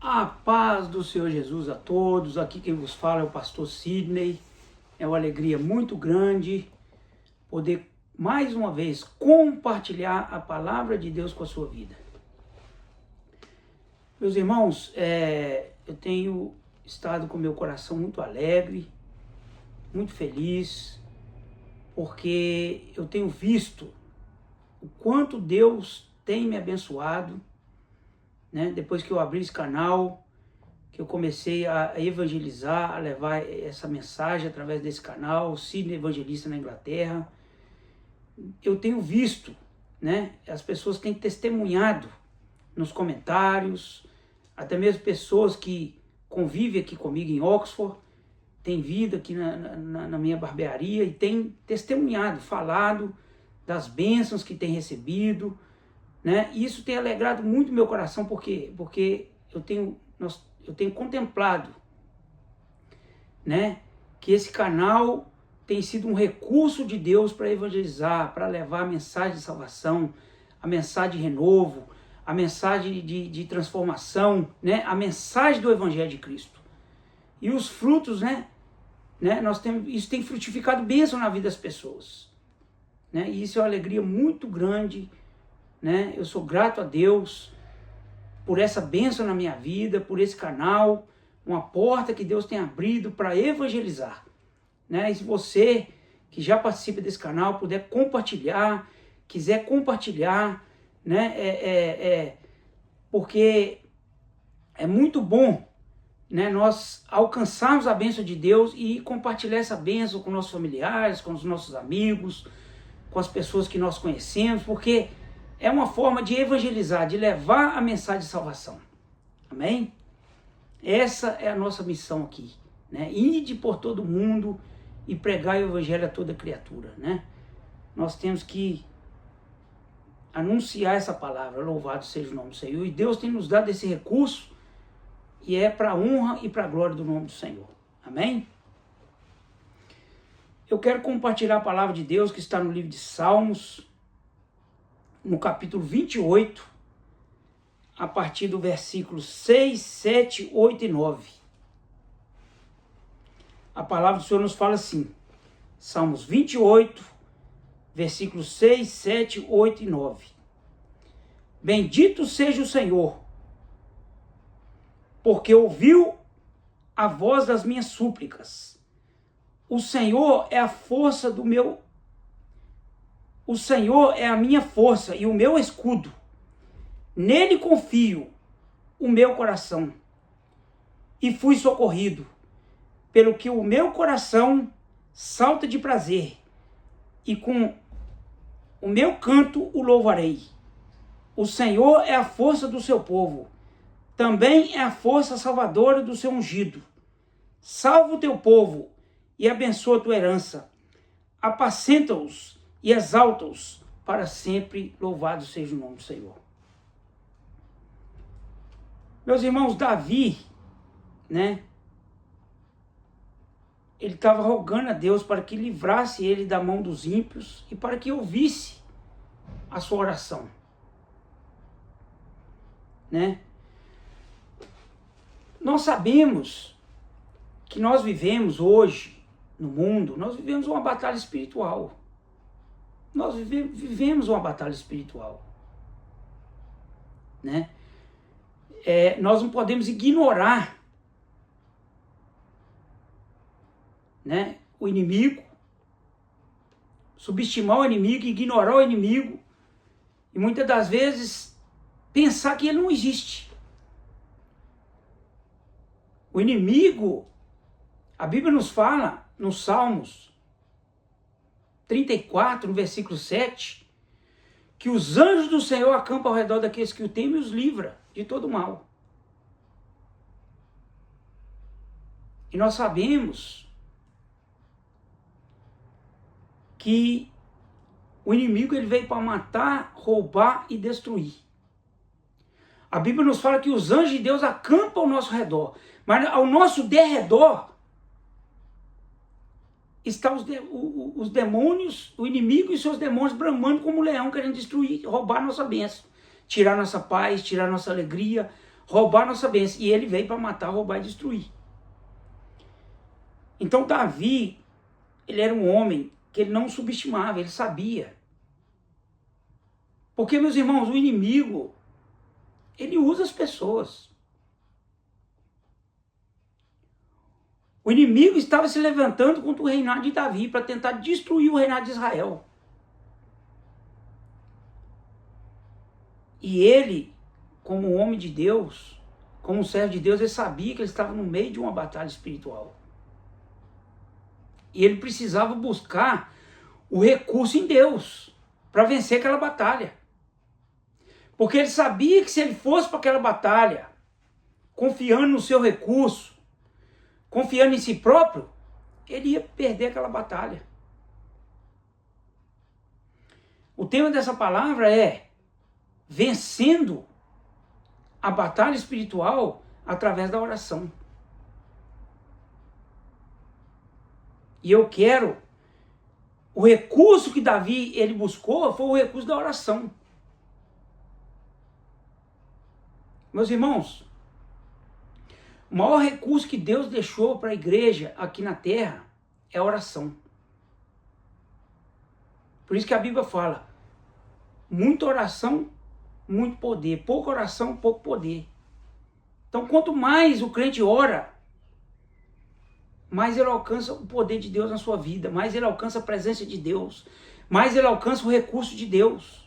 A paz do Senhor Jesus a todos. Aqui quem vos fala é o pastor Sidney. É uma alegria muito grande poder mais uma vez compartilhar a palavra de Deus com a sua vida. Meus irmãos, eu tenho estado com meu coração muito alegre, muito feliz, porque eu tenho visto o quanto Deus tem me abençoado, né? Depois que eu abri esse canal, que eu comecei a evangelizar, a levar essa mensagem através desse canal, Sidney Evangelista na Inglaterra, eu tenho visto, né? As pessoas têm testemunhado nos comentários, até mesmo pessoas que convivem aqui comigo em Oxford, têm vindo aqui na minha barbearia e têm testemunhado, falado das bênçãos que têm recebido, né? E isso tem alegrado muito meu coração, porque eu tenho contemplado, né, que esse canal tem sido um recurso de Deus para evangelizar, para levar a mensagem de salvação, a mensagem de renovo, a mensagem de transformação, né, a mensagem do Evangelho de Cristo. E os frutos, isso tem frutificado bênção na vida das pessoas, né? E isso é uma alegria muito grande, né? Eu sou grato a Deus por essa bênção na minha vida, por esse canal, uma porta que Deus tem abrido para evangelizar, né? E se você que já participa desse canal puder compartilhar, quiser compartilhar, né? Porque é muito bom, né, nós alcançarmos a bênção de Deus e compartilhar essa bênção com nossos familiares, com os nossos amigos, com as pessoas que nós conhecemos, porque é uma forma de evangelizar, de levar a mensagem de salvação. Amém? Essa é a nossa missão aqui, né? Ide por todo mundo e pregar o evangelho a toda criatura, né? Nós temos que anunciar essa palavra, louvado seja o nome do Senhor. E Deus tem nos dado esse recurso e é para a honra e para a glória do nome do Senhor. Amém? Eu quero compartilhar a palavra de Deus que está no livro de Salmos, no capítulo 28, a partir do versículo 6, 7, 8 e 9. A palavra do Senhor nos fala assim, Salmos 28, versículos 6, 7, 8 e 9. Bendito seja o Senhor, porque ouviu a voz das minhas súplicas. O Senhor é a força do meu... O Senhor é a minha força e o meu escudo. Nele confio o meu coração. E fui socorrido, pelo que o meu coração salta de prazer, e com o meu canto o louvarei. O Senhor é a força do seu povo, também é a força salvadora do seu ungido. Salva o teu povo e abençoa a tua herança. Apacenta-os e exalta-os para sempre. Louvado seja o nome do Senhor. Meus irmãos, Davi, né? Ele estava rogando a Deus para que livrasse ele da mão dos ímpios e para que ouvisse a sua oração, né? Nós sabemos que nós vivemos hoje no mundo, nós vivemos uma batalha espiritual. Nós vivemos uma batalha espiritual, né? Nós não podemos ignorar, né, o inimigo, subestimar o inimigo, ignorar o inimigo e muitas das vezes pensar que ele não existe. O inimigo, a Bíblia nos fala nos Salmos 34, no versículo 7, que os anjos do Senhor acampam ao redor daqueles que o temem e os livra de todo mal. E nós sabemos que o inimigo ele veio para matar, roubar e destruir. A Bíblia nos fala que os anjos de Deus acampam ao nosso redor, mas ao nosso derredor estão os demônios, o inimigo e seus demônios bramando como um leão, querendo destruir, roubar nossa bênção, tirar nossa paz, tirar nossa alegria, roubar a nossa bênção. E ele veio para matar, roubar e destruir. Então Davi, ele era um homem que ele não subestimava, ele sabia. Porque, meus irmãos, o inimigo, ele usa as pessoas. O inimigo estava se levantando contra o reinado de Davi para tentar destruir o reinado de Israel. E ele, como homem de Deus, como servo de Deus, ele sabia que ele estava no meio de uma batalha espiritual. E ele precisava buscar o recurso em Deus para vencer aquela batalha. Porque ele sabia que se ele fosse para aquela batalha, confiando no seu recurso, confiando em si próprio, ele ia perder aquela batalha. O tema dessa palavra é vencendo a batalha espiritual através da oração. E eu quero, o recurso que Davi ele buscou foi o recurso da oração. Meus irmãos, o maior recurso que Deus deixou para a igreja aqui na terra é a oração. Por isso que a Bíblia fala, muita oração, muito poder. Pouca oração, pouco poder. Então, quanto mais o crente ora, mais ele alcança o poder de Deus na sua vida, mais ele alcança a presença de Deus, mais ele alcança o recurso de Deus.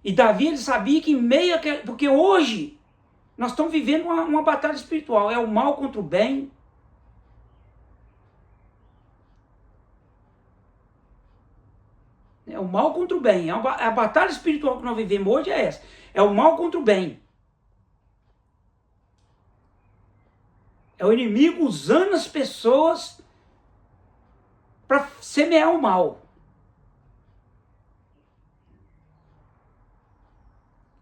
E Davi, ele sabia que em meio a... Porque hoje, nós estamos vivendo uma batalha espiritual. É o mal contra o bem. É o mal contra o bem. A batalha espiritual que nós vivemos hoje é essa. É o mal contra o bem. É o inimigo usando as pessoas para semear o mal.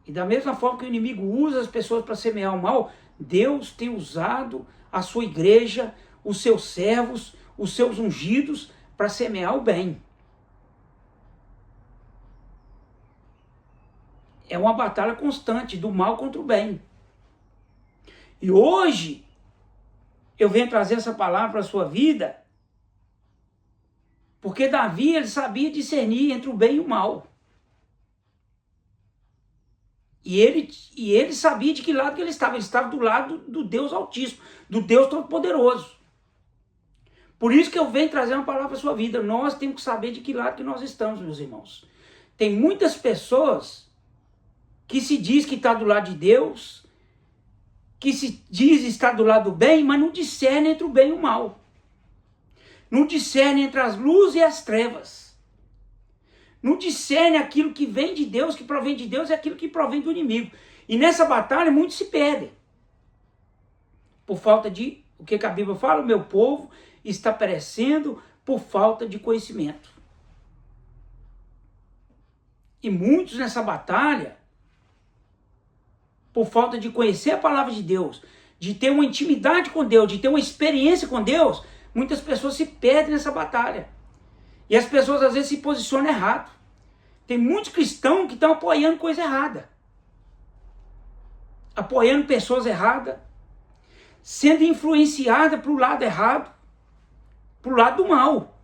E da mesma forma que o inimigo usa as pessoas para semear o mal, Deus tem usado a sua igreja, os seus servos, os seus ungidos para semear o bem. É uma batalha constante do mal contra o bem. E hoje, eu venho trazer essa palavra para a sua vida, porque Davi, ele sabia discernir entre o bem e o mal. E ele sabia de que lado que ele estava. Ele estava do lado do Deus Altíssimo, do Deus Todo-Poderoso. Por isso que eu venho trazer uma palavra para a sua vida. Nós temos que saber de que lado que nós estamos, meus irmãos. Tem muitas pessoas que se diz que está do lado de Deus, que se diz estar do lado do bem, mas não discerne entre o bem e o mal. Não discerne entre as luzes e as trevas. Não discerne aquilo que vem de Deus, que provém de Deus, e aquilo que provém do inimigo. E nessa batalha muitos se perdem. Por falta de, o que a Bíblia fala? O meu povo está perecendo por falta de conhecimento. E muitos nessa batalha, por falta de conhecer a palavra de Deus, de ter uma intimidade com Deus, de ter uma experiência com Deus, muitas pessoas se perdem nessa batalha. E as pessoas às vezes se posicionam errado. Tem muitos cristãos que estão apoiando coisa errada. Apoiando pessoas erradas. Sendo influenciada para o lado errado. Para o lado do mal.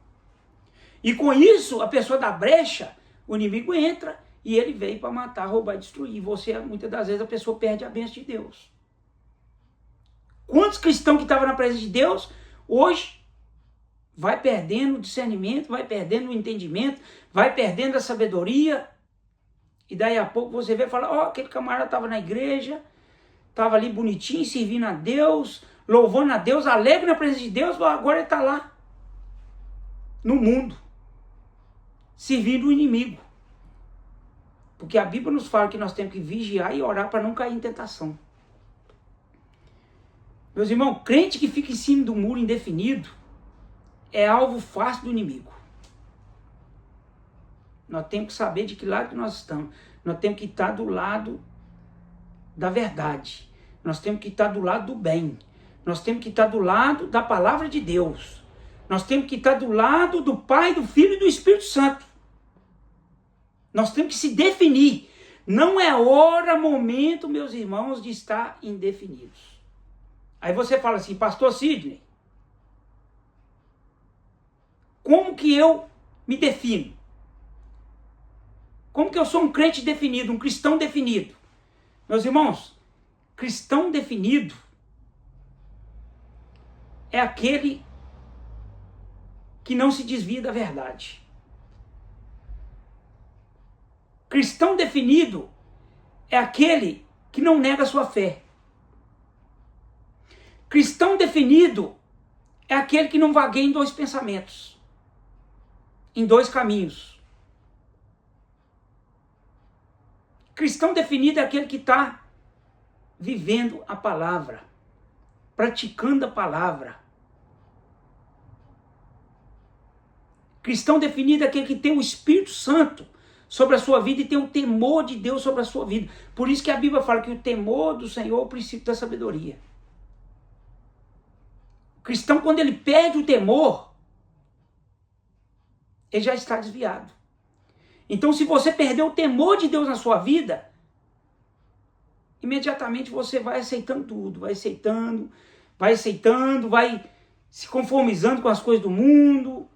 E com isso, a pessoa dá brecha, o inimigo entra e ele veio para matar, roubar e destruir. Você, muitas das vezes, a pessoa perde a bênção de Deus. Quantos cristãos que estavam na presença de Deus, hoje, vai perdendo o discernimento, vai perdendo o entendimento, vai perdendo a sabedoria. E daí a pouco você vê e fala, ó, aquele camarada estava na igreja, estava ali bonitinho, servindo a Deus, louvando a Deus, alegre na presença de Deus, agora ele está lá, no mundo, servindo o inimigo. Porque a Bíblia nos fala que nós temos que vigiar e orar para não cair em tentação. Meus irmãos, crente que fica em cima do muro indefinido é alvo fácil do inimigo. Nós temos que saber de que lado que nós estamos. Nós temos que estar do lado da verdade. Nós temos que estar do lado do bem. Nós temos que estar do lado da palavra de Deus. Nós temos que estar do lado do Pai, do Filho e do Espírito Santo. Nós temos que se definir. Não é hora, momento, meus irmãos, de estar indefinidos. Aí você fala assim, pastor Sidney, como que eu me defino? Como que eu sou um crente definido, um cristão definido? Meus irmãos, cristão definido é aquele que não se desvia da verdade. Cristão definido é aquele que não nega a sua fé. Cristão definido é aquele que não vagueia em dois pensamentos, em dois caminhos. Cristão definido é aquele que está vivendo a palavra, praticando a palavra. Cristão definido é aquele que tem o Espírito Santo sobre a sua vida e tem o temor de Deus sobre a sua vida. Por isso que a Bíblia fala que o temor do Senhor é o princípio da sabedoria. O cristão, quando ele perde o temor, ele já está desviado. Então, se você perder o temor de Deus na sua vida, imediatamente você vai aceitando tudo, vai aceitando, vai se conformizando com as coisas do mundo,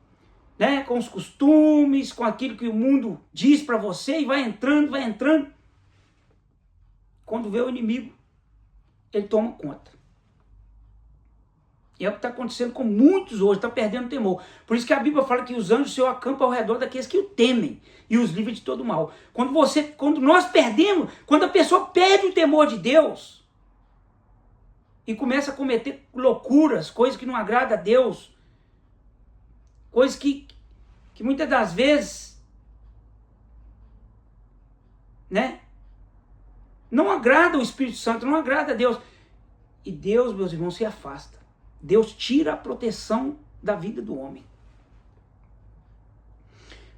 né, com os costumes, com aquilo que o mundo diz para você, e vai entrando. Quando vê o inimigo, ele toma conta. E é o que está acontecendo com muitos hoje, está perdendo o temor. Por isso que a Bíblia fala que os anjos do Senhor acampam ao redor daqueles que o temem e os livra de todo mal. Quando nós perdemos, quando a pessoa perde o temor de Deus e começa a cometer loucuras, coisas que não agradam a Deus, coisas que muitas das vezes, né, não agrada o Espírito Santo, não agrada a Deus. E Deus, meus irmãos, se afasta. Deus tira a proteção da vida do homem.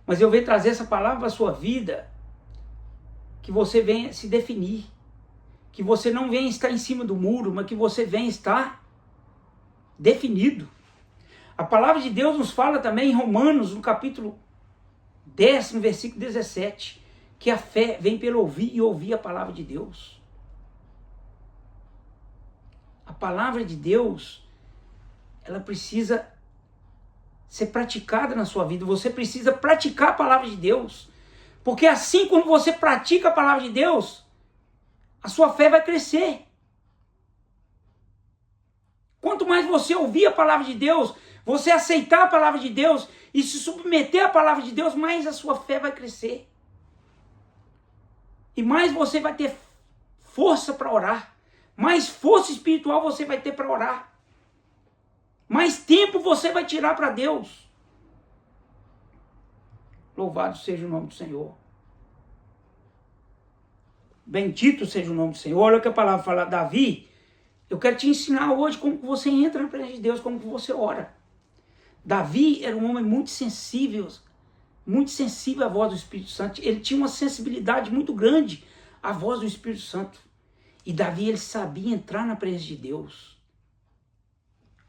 Mas eu venho trazer essa palavra para a sua vida, que você venha se definir, que você não venha estar em cima do muro, mas que você venha estar definido. A palavra de Deus nos fala também em Romanos, no capítulo 10, no versículo 17, que a fé vem pelo ouvir e ouvir a palavra de Deus. A palavra de Deus, ela precisa ser praticada na sua vida. Você precisa praticar a palavra de Deus. Porque assim como você pratica a palavra de Deus, a sua fé vai crescer. Quanto mais você ouvir a palavra de Deus, você aceitar a palavra de Deus e se submeter à palavra de Deus, mais a sua fé vai crescer. E mais você vai ter força para orar. Mais força espiritual você vai ter para orar. Mais tempo você vai tirar para Deus. Louvado seja o nome do Senhor. Bendito seja o nome do Senhor. Olha o que a palavra fala, Davi. Eu quero te ensinar hoje como você entra na presença de Deus, como você ora. Davi era um homem muito sensível à voz do Espírito Santo. Ele tinha uma sensibilidade muito grande à voz do Espírito Santo. E Davi, ele sabia entrar na presença de Deus.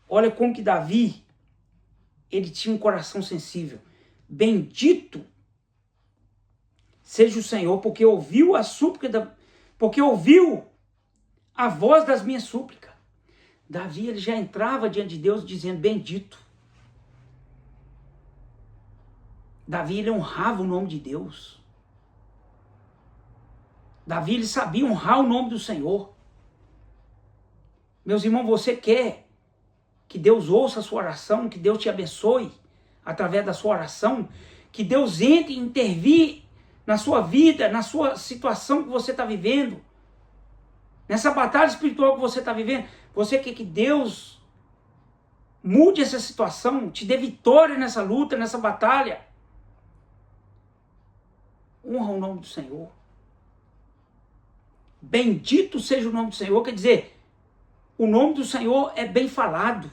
Olha como que Davi, ele tinha um coração sensível. Bendito seja o Senhor, porque ouviu a súplica, porque ouviu a voz das minhas súplicas. Davi, ele já entrava diante de Deus dizendo bendito. Davi, ele honrava o nome de Deus. Davi, ele sabia honrar o nome do Senhor. Meus irmãos, você quer que Deus ouça a sua oração, que Deus te abençoe através da sua oração, que Deus entre e intervir na sua vida, na sua situação que você está vivendo, nessa batalha espiritual que você está vivendo. Você quer que Deus mude essa situação, te dê vitória nessa luta, nessa batalha. Honra o nome do Senhor. Bendito seja o nome do Senhor, quer dizer, o nome do Senhor é bem falado.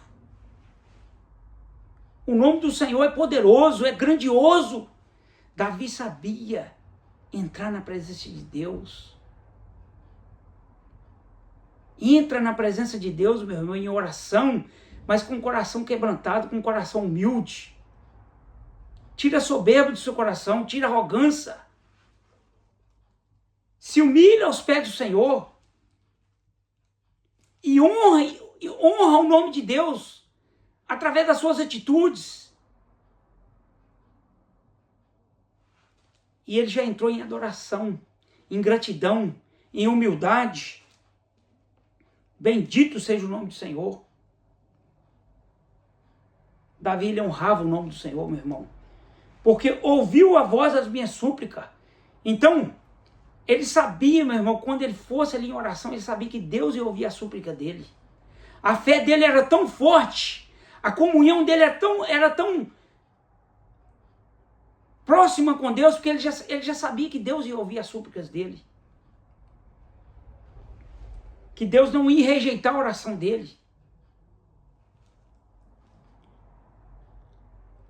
O nome do Senhor é poderoso, é grandioso. Davi sabia entrar na presença de Deus. Entra na presença de Deus, meu irmão, em oração, mas com o coração quebrantado, com o coração humilde. Tira a soberba do seu coração, tira a arrogância. se humilha aos pés do Senhor e honra o nome de Deus através das suas atitudes. E ele já entrou em adoração, em gratidão, em humildade. Bendito seja o nome do Senhor. Davi, ele honrava o nome do Senhor, meu irmão, porque ouviu a voz das minhas súplicas. Então, ele sabia, meu irmão, quando ele fosse ali em oração, ele sabia que Deus ia ouvir a súplica dele. A fé dele era tão forte, a comunhão dele era tão próxima com Deus, porque ele já sabia que Deus ia ouvir as súplicas dele. Que Deus não ia rejeitar a oração dele.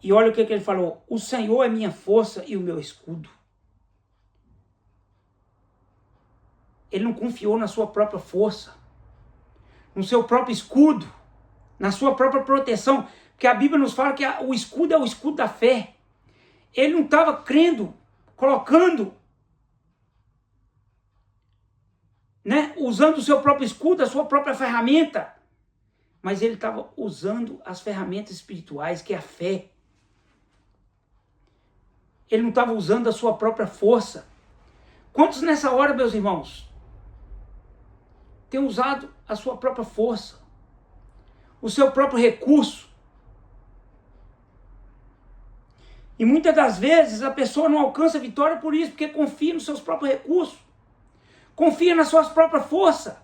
E olha o que ele falou: o Senhor é minha força e o meu escudo. Ele não confiou na sua própria força, no seu próprio escudo, na sua própria proteção, porque a Bíblia nos fala que o escudo é o escudo da fé. Ele não estava crendo, colocando, usando o seu próprio escudo, a sua própria ferramenta, mas ele estava usando as ferramentas espirituais, que é a fé. Ele não estava usando a sua própria força. Quantos nessa hora, meus irmãos, têm usado a sua própria força, o seu próprio recurso? E muitas das vezes a pessoa não alcança a vitória por isso, porque confia nos seus próprios recursos, confia nas suas próprias forças.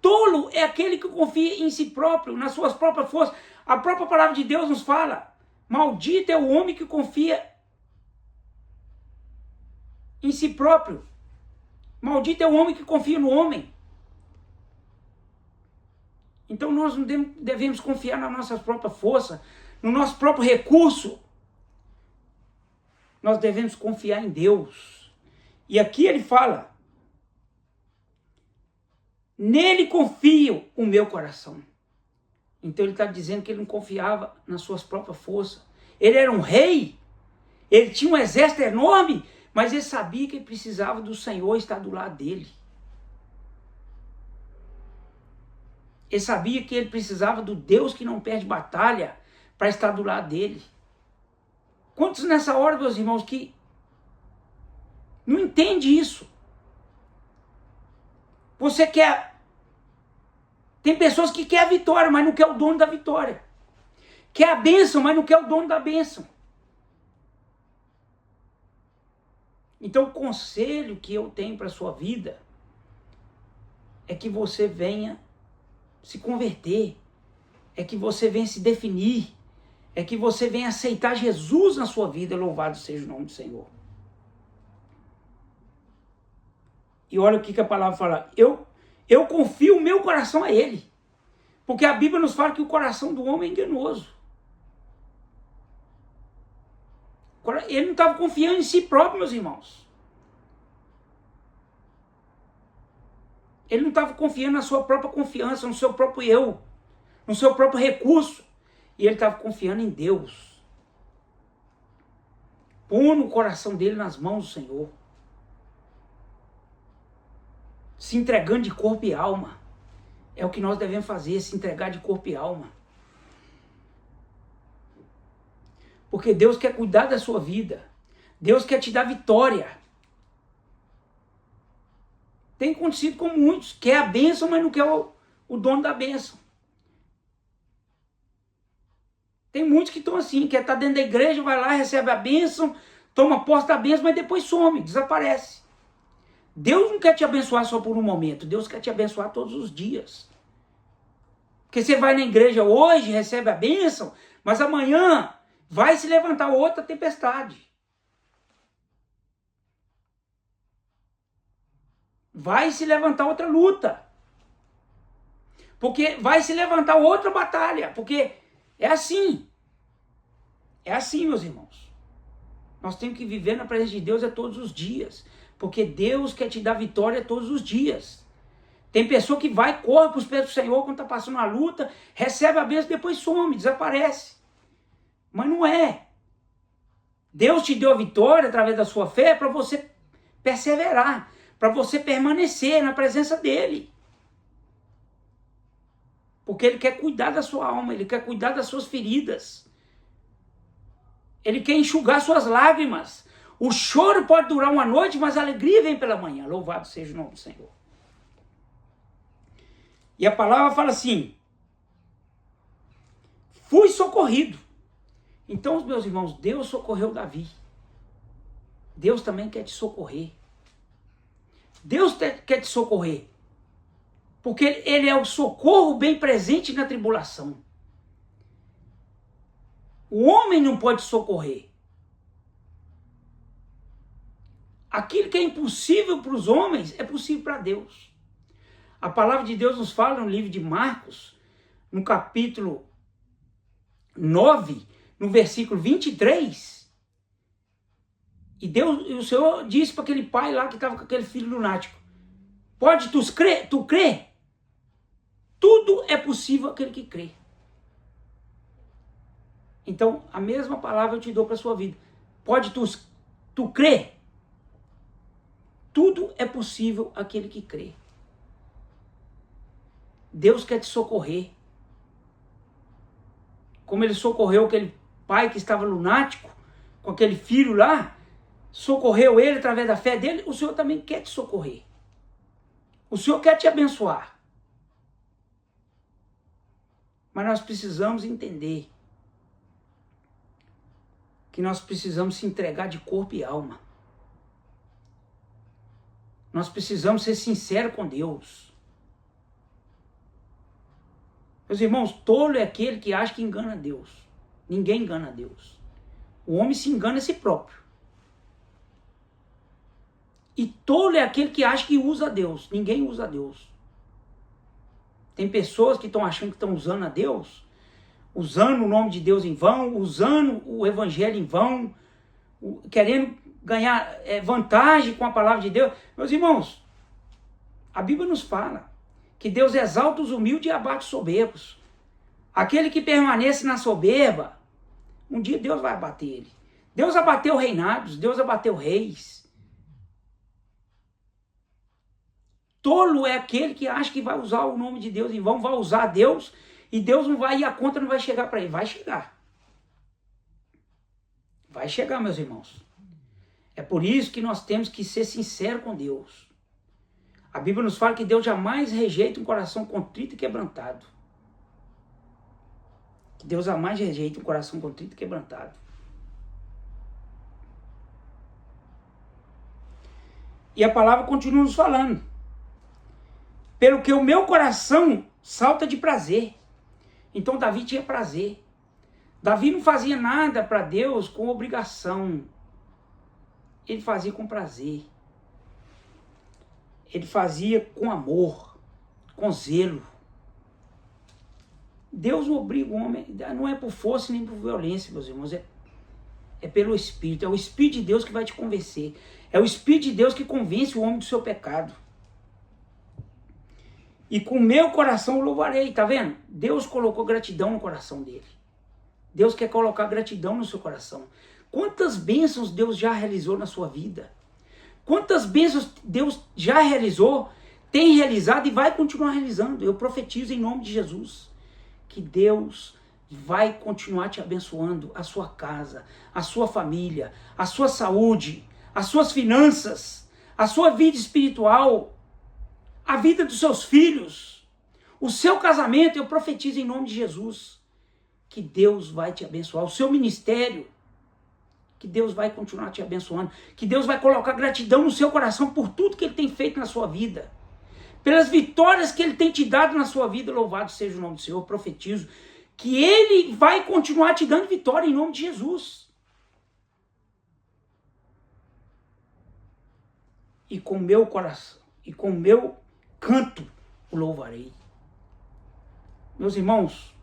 Tolo é aquele que confia em si próprio, nas suas próprias forças. A própria palavra de Deus nos fala: maldito é o homem que confia em si próprio. Maldito é o homem que confia no homem. Então nós não devemos confiar na nossa própria força, no nosso próprio recurso. Nós devemos confiar em Deus. E aqui ele fala: nele confio o meu coração. Então ele está dizendo que ele não confiava nas suas próprias forças. Ele era um rei, ele tinha um exército enorme, mas ele sabia que ele precisava do Senhor estar do lado dele. Ele sabia que ele precisava do Deus que não perde batalha para estar do lado dele. Quantos nessa hora, meus irmãos, que não entende isso? Você quer... Tem pessoas que querem a vitória, mas não quer o dono da vitória. Quer a bênção, mas não quer o dono da bênção. Então, o conselho que eu tenho para a sua vida é que você venha se converter, é que você venha se definir, é que você venha aceitar Jesus na sua vida. Louvado seja o nome do Senhor. E olha o que a palavra fala: eu confio o meu coração a Ele, porque a Bíblia nos fala que o coração do homem é enganoso. Ele não estava confiando em si próprio, meus irmãos. Ele não estava confiando na sua própria confiança, no seu próprio eu, no seu próprio recurso. E ele estava confiando em Deus. Pondo o coração dele nas mãos do Senhor. Se entregando de corpo e alma. É o que nós devemos fazer, se entregar de corpo e alma. Porque Deus quer cuidar da sua vida. Deus quer te dar vitória. Tem acontecido com muitos. Quer a bênção, mas não quer o dono da bênção. Tem muitos que estão assim, quer estar dentro da igreja, vai lá, recebe a bênção, toma posse da bênção, mas depois some, desaparece. Deus não quer te abençoar só por um momento. Deus quer te abençoar todos os dias. Porque você vai na igreja hoje, recebe a bênção, mas amanhã vai se levantar outra tempestade. Vai se levantar outra luta. Porque vai se levantar outra batalha. Porque é assim. É assim, meus irmãos. Nós temos que viver na presença de Deus todos os dias. Porque Deus quer te dar vitória todos os dias. Tem pessoa que vai, corre para os pés do Senhor quando está passando uma luta, recebe a bênção, depois some, desaparece. Mas não é. Deus te deu a vitória através da sua fé para você perseverar. para você permanecer na presença dele. Porque ele quer cuidar da sua alma, ele quer cuidar das suas feridas. Ele quer enxugar suas lágrimas. O choro pode durar uma noite, mas a alegria vem pela manhã. Louvado seja o nome do Senhor. E a palavra fala assim: fui socorrido. Então, meus irmãos, Deus socorreu Davi. Deus também quer te socorrer. Deus quer te socorrer. Porque ele é o socorro bem presente na tribulação. O homem não pode socorrer. Aquilo que é impossível para os homens é possível para Deus. A palavra de Deus nos fala no livro de Marcos, no capítulo 9, no versículo 23. E o Senhor disse para aquele pai lá que estava com aquele filho lunático: pode tu crer? Tudo é possível aquele que crê. Então, a mesma palavra eu te dou para a sua vida. Pode tu crer? Tudo é possível aquele que crê. Deus quer te socorrer. Como ele socorreu aquele pai que estava lunático, com aquele filho lá, socorreu ele através da fé dele, o Senhor também quer te socorrer. O Senhor quer te abençoar. Mas nós precisamos entender que nós precisamos se entregar de corpo e alma. Nós precisamos ser sinceros com Deus. Meus irmãos, tolo é aquele que acha que engana Deus. Ninguém engana Deus. O homem se engana a si próprio. E tolo é aquele que acha que usa Deus. Ninguém usa Deus. Tem pessoas que estão achando que estão usando a Deus, usando o nome de Deus em vão, usando o evangelho em vão, querendo ganhar vantagem com a palavra de Deus. Meus irmãos, a Bíblia nos fala que Deus exalta os humildes e abate os soberbos. Aquele que permanece na soberba, um dia Deus vai abater ele. Deus abateu reinados, Deus abateu reis. Tolo é aquele que acha que vai usar o nome de Deus em vão, vai usar Deus, e Deus não vai, e a conta não vai chegar para ele. Vai chegar. Vai chegar, meus irmãos. É por isso que nós temos que ser sinceros com Deus. A Bíblia nos fala que Deus jamais rejeita um coração contrito e quebrantado. Que Deus jamais rejeita um coração contrito e quebrantado. E a palavra continua nos falando: pelo que o meu coração salta de prazer. Então Davi tinha prazer. Davi não fazia nada para Deus com obrigação. Ele fazia com prazer. Ele fazia com amor, com zelo. Deus não obriga o homem, não é por força nem por violência, meus irmãos, é pelo Espírito. É o Espírito de Deus que vai te convencer. É o Espírito de Deus que convence o homem do seu pecado. E com o meu coração eu louvarei, tá vendo? Deus colocou gratidão no coração dele. Deus quer colocar gratidão no seu coração. Quantas bênçãos Deus já realizou na sua vida? Quantas bênçãos Deus já realizou, tem realizado e vai continuar realizando? Eu profetizo em nome de Jesus que Deus vai continuar te abençoando, a sua casa, a sua família, a sua saúde, as suas finanças, a sua vida espiritual, a vida dos seus filhos, o seu casamento. Eu profetizo em nome de Jesus que Deus vai te abençoar, o seu ministério, que Deus vai continuar te abençoando, que Deus vai colocar gratidão no seu coração por tudo que Ele tem feito na sua vida, pelas vitórias que Ele tem te dado na sua vida. Louvado seja o nome do Senhor. Eu profetizo que Ele vai continuar te dando vitória em nome de Jesus. E com o meu coração, e com o meu canto, o louvarei. Meus irmãos,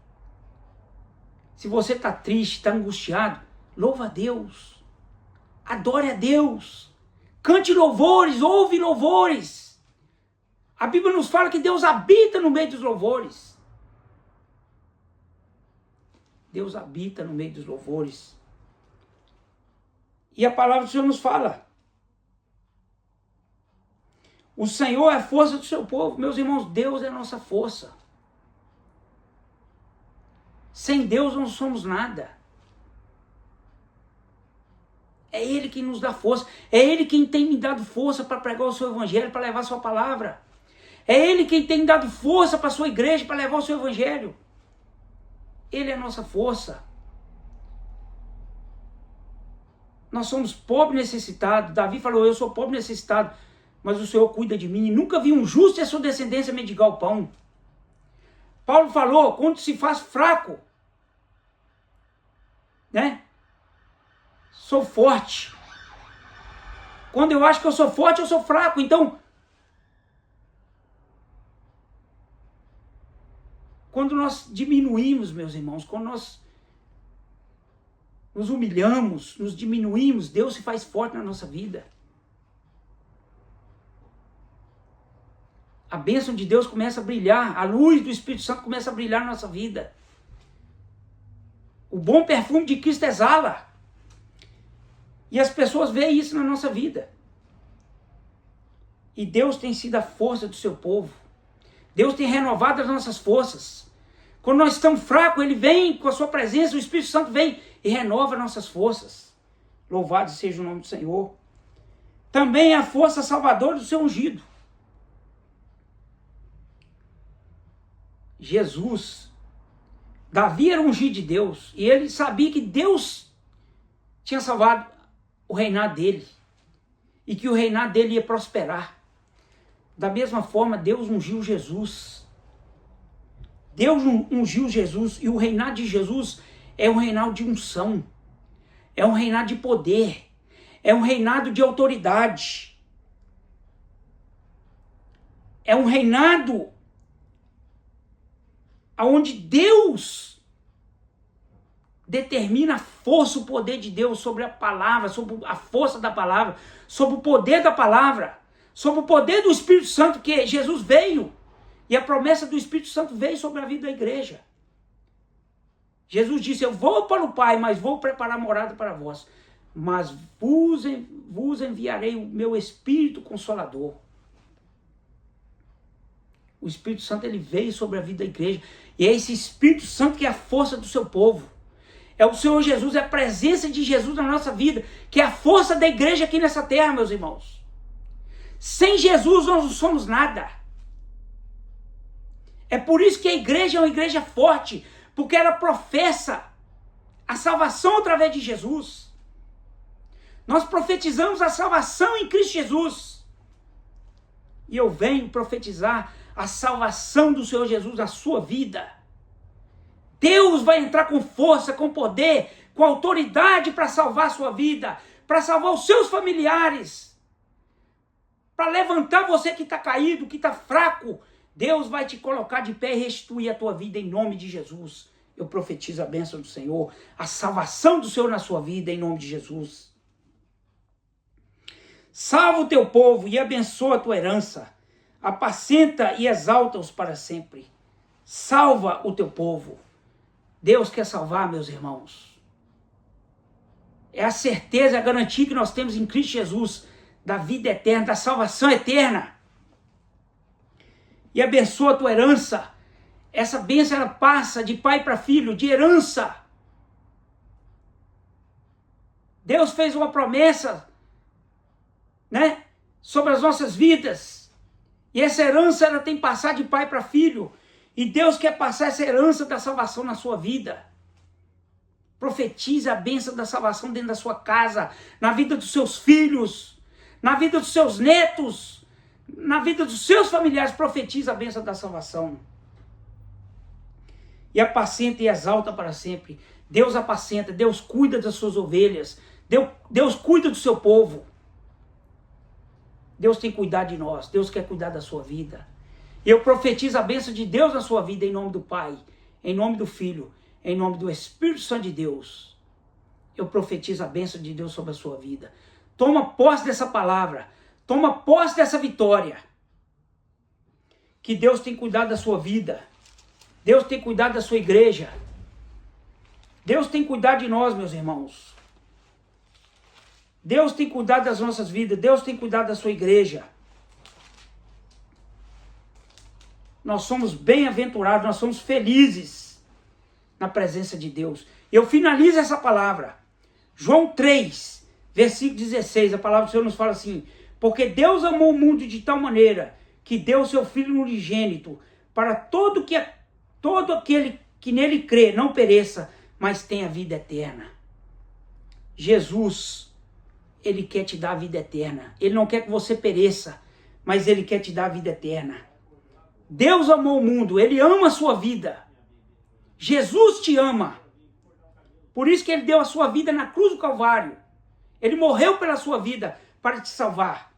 se você está triste, está angustiado, louva a Deus. Adore a Deus. Cante louvores, ouve louvores. A Bíblia nos fala que Deus habita no meio dos louvores. Deus habita no meio dos louvores. E a palavra do Senhor nos fala O Senhor é a força do seu povo. Meus irmãos, Deus é a nossa força. Sem Deus não somos nada. É Ele que nos dá força. É Ele quem tem me dado força para pregar o seu evangelho, para levar a sua palavra. É Ele quem tem dado força para a sua igreja, para levar o seu evangelho. Ele é a nossa força. Nós somos pobres e necessitados. Davi falou, eu sou pobre e necessitado, mas o Senhor cuida de mim. Nunca vi um justo e a sua descendência mendigar o pão. Paulo falou, quando se faz fraco, né? Sou forte. Quando eu acho que eu sou forte, eu sou fraco. Então, quando nós diminuímos, meus irmãos, quando nós nos humilhamos, nos diminuímos, Deus se faz forte na nossa vida. A bênção de Deus começa a brilhar, a luz do Espírito Santo começa a brilhar na nossa vida. O bom perfume de Cristo exala. E as pessoas veem isso na nossa vida. E Deus tem sido a força do seu povo. Deus tem renovado as nossas forças. Quando nós estamos fracos, Ele vem com a sua presença, o Espírito Santo vem e renova nossas forças. Louvado seja o nome do Senhor. Também a força salvadora do seu ungido. Jesus, Davi era ungido de Deus, e ele sabia que Deus tinha salvado o reinado dele, e que o reinado dele ia prosperar. Da mesma forma, Deus ungiu Jesus. Deus ungiu Jesus, e o reinado de Jesus é um reinado de unção, é um reinado de poder, é um reinado de autoridade, é um reinado onde Deus determina a força, o poder de Deus sobre a palavra, sobre a força da palavra, sobre o poder da palavra, sobre o poder do Espírito Santo, que Jesus veio, e a promessa do Espírito Santo veio sobre a vida da igreja. Jesus disse, eu vou para o Pai, mas vou preparar morada para vós, mas vos enviarei o meu Espírito Consolador. O Espírito Santo, ele veio sobre a vida da igreja. E é esse Espírito Santo que é a força do seu povo. É o Senhor Jesus, é a presença de Jesus na nossa vida, que é a força da igreja aqui nessa terra, meus irmãos. Sem Jesus nós não somos nada. É por isso que a igreja é uma igreja forte, porque ela professa a salvação através de Jesus. Nós profetizamos a salvação em Cristo Jesus. E eu venho profetizar a salvação do Senhor Jesus na sua vida. Deus vai entrar com força, com poder, com autoridade para salvar a sua vida, para salvar os seus familiares, para levantar você que está caído, que está fraco. Deus vai te colocar de pé e restituir a tua vida em nome de Jesus. Eu profetizo a bênção do Senhor, a salvação do Senhor na sua vida em nome de Jesus. Salva o teu povo e abençoa a tua herança. Apacenta e exalta-os para sempre. Salva o teu povo. Deus quer salvar, meus irmãos. É a certeza, a garantia que nós temos em Cristo Jesus, da vida eterna, da salvação eterna. E abençoa a tua herança. Essa bênção, ela passa de pai para filho, de herança. Deus fez uma promessa, né, sobre as nossas vidas. E essa herança, ela tem que passar de pai para filho. E Deus quer passar essa herança da salvação na sua vida. Profetiza a bênção da salvação dentro da sua casa, na vida dos seus filhos, na vida dos seus netos, na vida dos seus familiares. Profetiza a bênção da salvação. E apacenta e exalta para sempre. Deus apacenta, Deus cuida das suas ovelhas. Deus cuida do seu povo. Deus tem cuidado de nós. Deus quer cuidar da sua vida. Eu profetizo a bênção de Deus na sua vida em nome do Pai, em nome do Filho, em nome do Espírito Santo de Deus. Eu profetizo a bênção de Deus sobre a sua vida. Toma posse dessa palavra. Toma posse dessa vitória. Que Deus tem cuidado da sua vida. Deus tem cuidado da sua igreja. Deus tem cuidado de nós, meus irmãos. Deus tem cuidado das nossas vidas. Deus tem cuidado da sua igreja. nós somos bem-aventurados, nós somos felizes na presença de Deus. Eu finalizo essa palavra. João 3, versículo 16, a palavra do Senhor nos fala assim: porque Deus amou o mundo de tal maneira que deu o seu Filho unigênito para todo aquele que nele crê não pereça, mas tenha vida eterna. Jesus, ele quer te dar a vida eterna. Ele não quer que você pereça, mas ele quer te dar a vida eterna. Deus amou o mundo, ele ama a sua vida. Jesus te ama. Por isso que ele deu a sua vida na cruz do Calvário. Ele morreu pela sua vida para te salvar.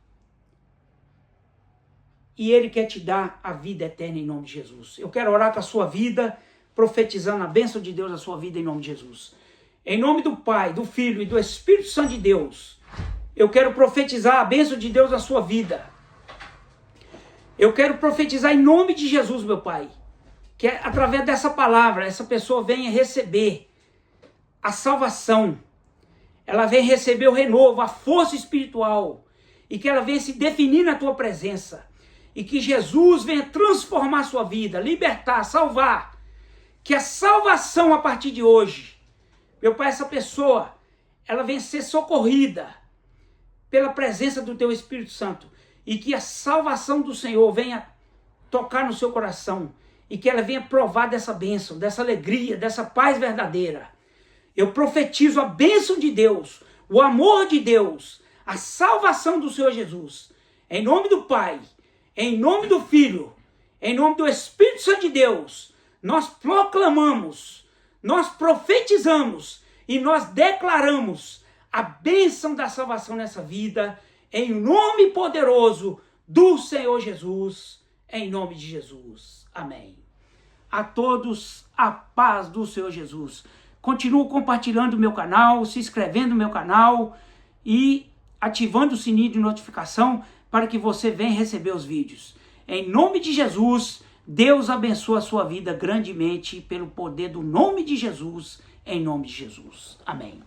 E ele quer te dar a vida eterna em nome de Jesus. Eu quero orar com a sua vida, profetizando a bênção de Deus na sua vida em nome de Jesus. Em nome do Pai, do Filho e do Espírito Santo de Deus, eu quero profetizar a bênção de Deus na sua vida. Eu quero profetizar em nome de Jesus, meu Pai, que através dessa palavra, essa pessoa venha receber a salvação, ela venha receber o renovo, a força espiritual, e que ela venha se definir na tua presença, e que Jesus venha transformar a sua vida, libertar, salvar, que a salvação a partir de hoje, meu Pai, essa pessoa, ela venha ser socorrida pela presença do teu Espírito Santo, e que a salvação do Senhor venha tocar no seu coração, e que ela venha provar dessa bênção, dessa alegria, dessa paz verdadeira. Eu profetizo a bênção de Deus, o amor de Deus, a salvação do Senhor Jesus. Em nome do Pai, em nome do Filho, em nome do Espírito Santo de Deus, nós proclamamos, nós profetizamos e nós declaramos a bênção da salvação nessa vida, em nome poderoso do Senhor Jesus, em nome de Jesus. Amém. A todos, a paz do Senhor Jesus. Continuo compartilhando o meu canal, se inscrevendo no meu canal e ativando o sininho de notificação para que você venha receber os vídeos. Em nome de Jesus, Deus abençoe a sua vida grandemente pelo poder do nome de Jesus, em nome de Jesus. Amém.